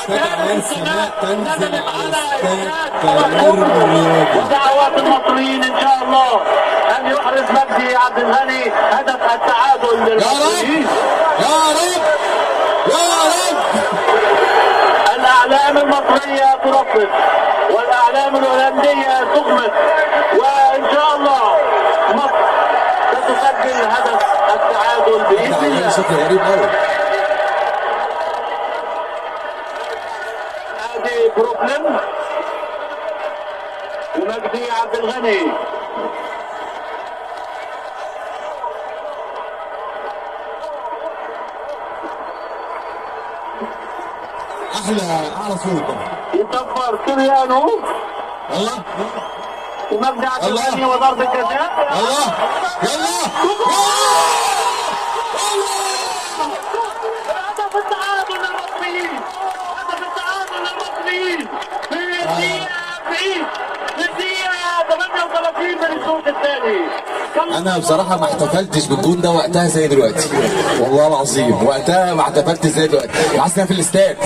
قطع السماء تنزل على استاد الرياضي. ودعوات المصريين ان شاء الله ان يحرز مجدي عبد الغني هدف التعادل للمصريين. يا رب يا رب. الاعلام المصريه ترفض والاعلام الهولنديه تغمض، وان شاء الله مصر ستسجل هدف التعادل باذن الله. شكل غريب قوي. هذه بروكلين ومجدي عبد الغني. اعلى صوت. يصفر سوريانو. الله. ومجدي عبد الغني وضربة جزاء. الله. يلا. هدف التعادل للمصريين. هدف التعادل للمصريين في الدقيقة 38 من الشوط الثاني. انا بصراحه ما احتفلتش بالجون ده وقتها زي دلوقتي، والله العظيم وقتها ما احتفلتش زي دلوقتي، حاسس في الاستاد.